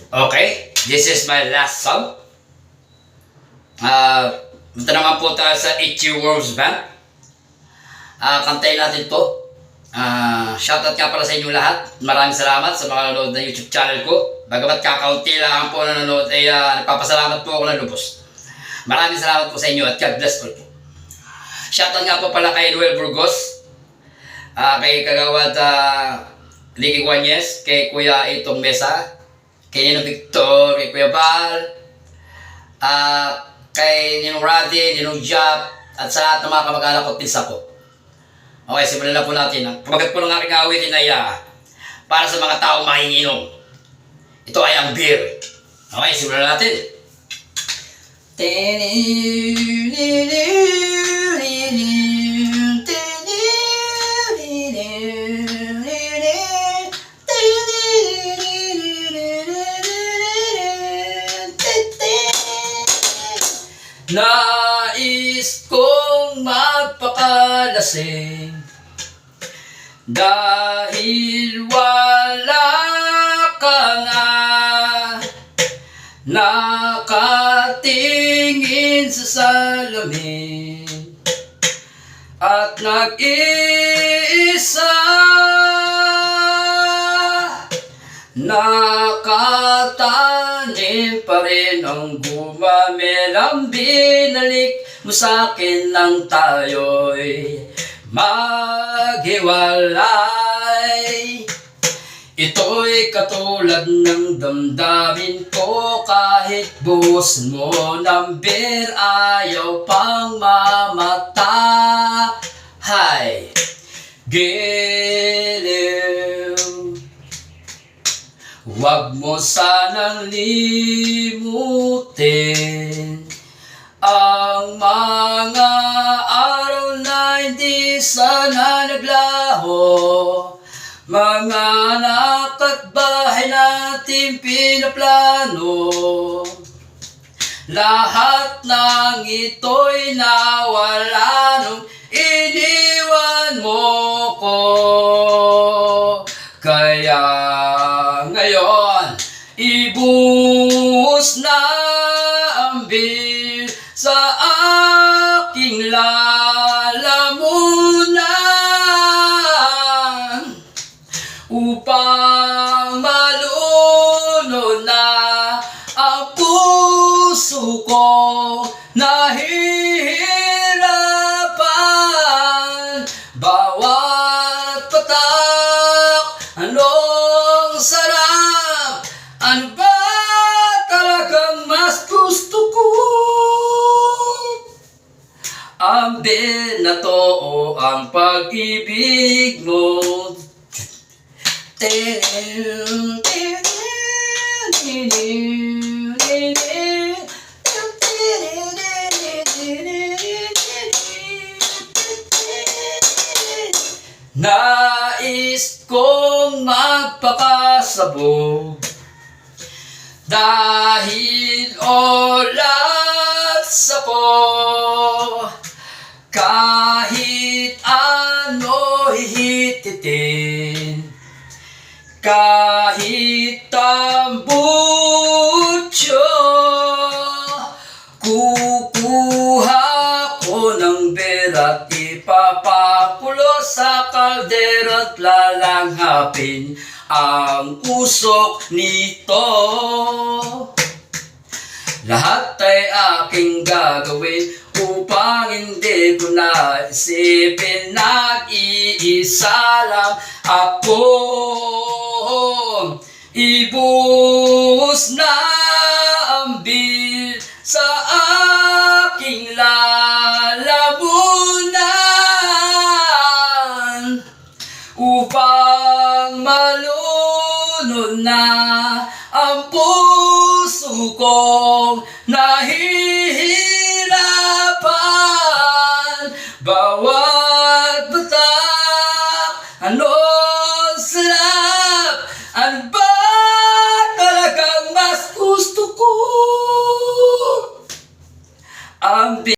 Okay, this is my last song. Punta naman po tayo sa Itchy Worms Band. Kantayin natin to. Shoutout nga pala sa inyo lahat. Maraming salamat sa mga nanonood ng YouTube channel ko. Bagamat kakaunti lang po nanonood, ay nagpapasalamat po ako ng lubos. Maraming salamat po sa inyo at God bless po. Shoutout nga po pala kay Noel Burgos, kay Kagawad Ricky Guanyes, kay Kuya Itong Mesa, kay Ninong Victor, kay Kuya Val, kay Ninong Radin, Ninong Jap, at sa lahat ng mga kamag-anak ko at pinsa ko. Okay, simulan na po natin. Ang pamagat po ng aking awitin ay para sa mga taong mahinginom. Ito ay ang beer. Okay, simulan natin. Nais kong magpakalasing dahil wala ka nga nakatingin sa salamin at nag-iisa nakatanim pa rin ang gumamelang binalik mo sa'kin nang tayo'y maghiwalay. Ito'y katulad ng damdamin ko kahit buhos mo ng beer ayaw pang mamatay. Giliw, huwag mo sanang limutin ang mga araw na hindi sana naglaho, mga anak at bahay natin pinaplano. Lahat ng ito'y nawala nung iniwan mo ko. Kaya ngayon, ibuhos na ang beer sa aking lalamunan upang malunod na ang puso ko nahihirapan. Bawat patak, anong sarap, ano ba talagang mas gusto ko? Ang beer na to o ang pag-ibig mo. Nais kong magpakasabog dahil oras ako. Kahit ano hihititin, kahit tambutso, kukuha ko ng beer at ipapakulo sa kaldero at lalanghapin ang usok nito. Lahat ay aking gagawin upang hindi ko na isipin nag-iisa lang ako. Ibuhos na ang beer sa aking lalamunan upang malunod na ang puso kong nahihirapan. Bawat batak, ano